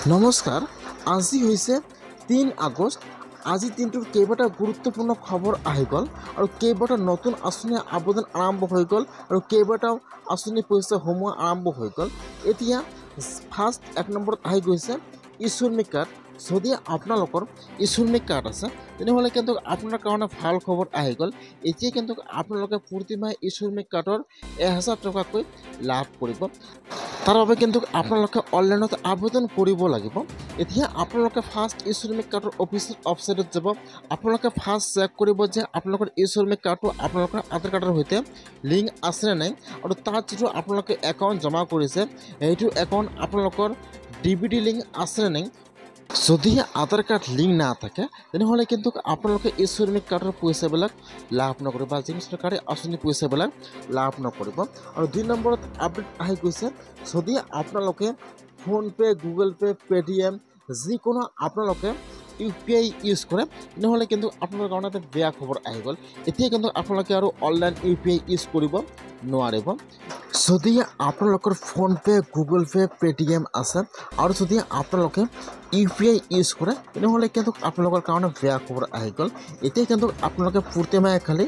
নমস্কাৰ, আজি হৈছে ৩ আগষ্ট। আজি দিনটোৰ কেইবাটা গুৰুত্বপূৰ্ণ খবৰ আহি গ'ল আৰু কেইবাটা নতুন আঁচনিৰ আবেদন আৰম্ভ হৈ গ'ল আৰু কেইবাটাও আঁচনি পইচা সোমোৱা আৰম্ভ হৈ গ'ল। এতিয়া ফাৰ্ষ্ট ১ নম্বৰত আহি গৈছে ই-শ্ৰমিক কাৰ্ড। যদি আপোনালোকৰ ই-শ্ৰমিক কাৰ্ড আছে তেনেহ'লে কিন্তু আপোনাৰ কাৰণে ভাল খবৰ আহি গ'ল। এতিয়া কিন্তু আপোনালোকে প্ৰতিমাহে ই-শ্ৰমিক কাৰ্ডৰ ১,০০০ টকাকৈ লাভ কৰিব। তাৰ বাবে কিন্তু আপোনালোকে অনলাইনত আবেদন কৰিব লাগিব। এতিয়া আপোনালোকে ফাৰ্ষ্ট ই-শ্ৰমিক কাৰ্ডৰ অফিচিয়েল ৱেবছাইটত যাব। আপোনালোকে ফাৰ্ষ্ট চেক কৰিব যে আপোনালোকৰ ই-শ্ৰমিক কাৰ্ডটো আপোনালোকৰ আধাৰ কাৰ্ডৰ সৈতে লিংক আছেনে নাই, আৰু তাত যিটো আপোনালোকে একাউণ্ট জমা কৰিছে সেইটো একাউণ্ট আপোনালোকৰ DBT লিংক আছেনে নাই। যদি আধাৰ কাৰ্ড লিংক নাথাকে তেনেহ'লে কিন্তু আপোনালোকে ই-শ্ৰমিক কাৰ্ডৰ পইচাবিলাক লাভ নকৰিব বা যিকোনো চৰকাৰী আঁচনি পইচাবিলাক লাভ নকৰিব। আৰু ২ নম্বৰত আপডেট আহি গৈছে, যদি আপোনালোকে ফোনপে', গুগল পে', পে'টিএম যিকোনো আপোনালোকে UPI ইউজ কৰে তেনেহ'লে কিন্তু আপোনালোকৰ কাৰণে এটা বেয়া খবৰ আহি গ'ল। এতিয়া কিন্তু আপোনালোকে আৰু অনলাইন UPI ইউজ কৰিব নোৱাৰিব। যদি আপোনালোকৰ ফোনপে', গুগল পে', পে'টিএম আছে আৰু যদি আপোনালোকে UPI ইউজ কৰে তেনেহ'লে কিন্তু আপোনালোকৰ কাৰণে বেয়া খবৰ আহি গ'ল। এতিয়া কিন্তু আপোনালোকে প্ৰতিমাহে খালি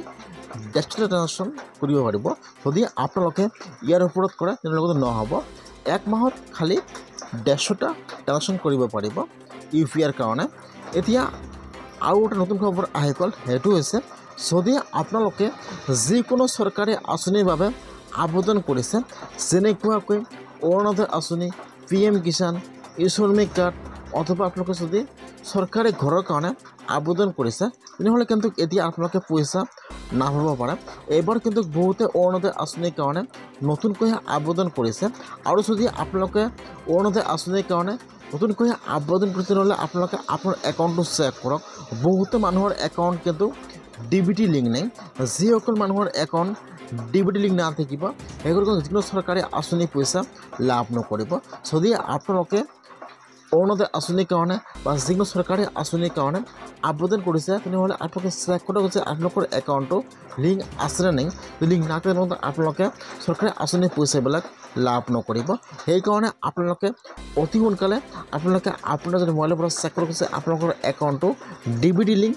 ১৫টা ট্ৰাঞ্জেকশ্যন কৰিব পাৰিব। যদি আপোনালোকে ইয়াৰ ওপৰত কৰে তেনেহ'লে নহ'ব। ১ মাহত খালি ১৫০টা ট্ৰাঞ্জেকশ্যন কৰিব পাৰিব UPIৰ কাৰণে। এতিয়া আৰু এটা নতুন খবৰ আহি গ'ল, সেইটো হৈছে যদি আপোনালোকে যিকোনো চৰকাৰী আঁচনিৰ বাবে আবেদন কৰিছে, যেনেকুৱাকৈ অৰুণোদয় আঁচনি, PM কিষাণ, ই-শ্ৰমিক কাৰ্ড অথবা আপোনালোকে যদি চৰকাৰী ঘৰৰ কাৰণে আবেদন কৰিছে তেনেহ'লে কিন্তু এতিয়া আপোনালোকে পইচা নাপাব পাৰে। এইবাৰ কিন্তু বহুতে অৰুণোদয় আঁচনিৰ কাৰণে নতুনকৈ আবেদন কৰিছে, আৰু যদি আপোনালোকে অৰুণোদয় আঁচনিৰ কাৰণে নতুনকৈ আবেদন কৰিছে তেনেহ'লে আপোনালোকে আপোনাৰ একাউণ্টটো চেক কৰক। বহুতো মানুহৰ একাউণ্ট কিন্তু DBT লিংক নাই। যিসকল মানুহৰ একাউণ্ট DBT লিংক নাথাকিব সেইসকল যিকোনো চৰকাৰী আঁচনি পইচা লাভ নকৰিব। যদি আপোনালোকে অৰুণোদয় আঁচনিৰ কাৰণে বা যিকোনো চৰকাৰী আঁচনিৰ কাৰণে আবেদন কৰিছে তেনেহ'লে আপোনালোকে চেক কৰক যে আপোনালোকৰ একাউণ্টটো লিংক আছেনে নাই। লিংক নাথাকে তেনেহ'লে আপোনালোকে চৰকাৰী আঁচনিৰ পইচাবিলাক লাভ নকৰিব। সেইকাৰণে আপোনালোকে অতি সোনকালে আপোনালোকে আপোনাৰ যদি মোবাইলৰ পৰা চেক কৰক যে আপোনালোকৰ একাউণ্টটো DBT লিংক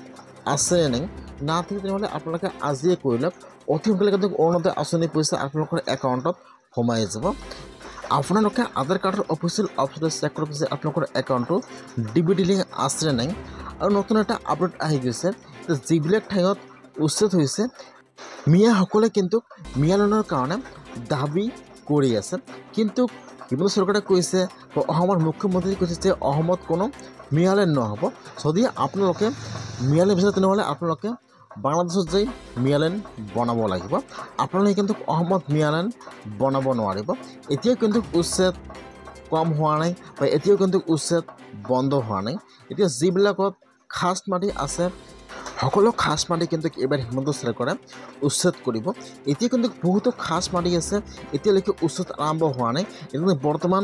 আছেনে নাই। নাথাকে তেনেহ'লে আপোনালোকে আজিয়ে কৰি লওক। অতি সোনকালে কিন্তু অৰুণোদয় আঁচনিৰ পইচা আপোনালোকৰ একাউণ্টত সোমাই যাব। আপোনালোকে আধাৰ কাৰ্ডৰ অফিচিয়েল ৱেবছাইটত চেক কৰক যে আপোনালোকৰ একাউণ্টটো DBT লিংক আছেনে নাই। আৰু নতুন এটা আপডেট আহি গৈছে, যিবিলাক ঠাইত উচ্ছেদ হৈছে মিয়াসকলে কিন্তু মিয়া লোনৰ কাৰণে দাবী কৰি আছে, কিন্তু হিমন্ত চৰকাৰে কৈছে বা অসমৰ মুখ্যমন্ত্ৰীয়ে কৈছে যে অসমত কোনো মিয়ালেন নহ'ব। যদি আপোনালোকে মিয়ালেন বিচাৰে তেনেহ'লে আপোনালোকে বাংলাদেশত যাই মিয়ালেন বনাব লাগিব। আপোনালোকে কিন্তু অসমত মিয়ালেন বনাব নোৱাৰিব। এতিয়াও কিন্তু উচ্ছেদ কম হোৱা নাই বা এতিয়াও কিন্তু উচ্ছেদ বন্ধ হোৱা নাই। এতিয়া যিবিলাকত খাচ মাটি আছে সকলো খাচ মাটি কিন্তু এইবাৰ হিমন্ত চৰকাৰে উচ্ছেদ কৰিব। এতিয়া কিন্তু বহুতো খাচ মাটি আছে, এতিয়ালৈকে উচ্ছেদ আৰম্ভ হোৱা নাই। এতিয়া বৰ্তমান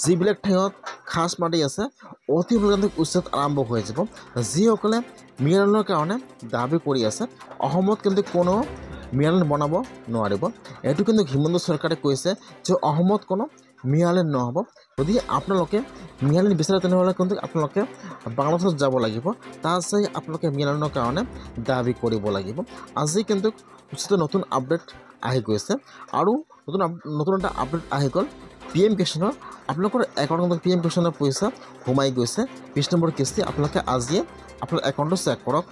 যিবিলাক ঠাইত খাচ মাটি আছে অতি সোনকালে উচ্ছেদ আৰম্ভ হৈ যাব। যিসকলে মিয়ালেনৰ কাৰণে দাবী কৰি আছে অসমত কিন্তু কোনো মিয়ালেন বনাব নোৱাৰিব। এইটো কিন্তু হিমন্ত চৰকাৰে কৈছে যে অসমত কোনো মিয়ালেন নহ'ব। যদি আপোনালোকে মিয়ালেন বিচাৰে তেনেহ'লে কিন্তু আপোনালোকে বাংলাদেশত যাব লাগিব, তাত যাই আপোনালোকে মিয়ালেনৰ কাৰণে দাবী কৰিব লাগিব। আজি কিন্তু নতুন আপডেট আহি গৈছে, আৰু নতুন এটা আপডেট আহি গ'ল PM কিষাণৰ। আপোনালোকৰ একাউণ্টত PM কিষাণৰ পইচা সোমাই গৈছে ২০ নম্বৰ কিস্তি। আপোনালোকে আজিয়ে আপোনাৰ একাউণ্টটো চেক কৰক।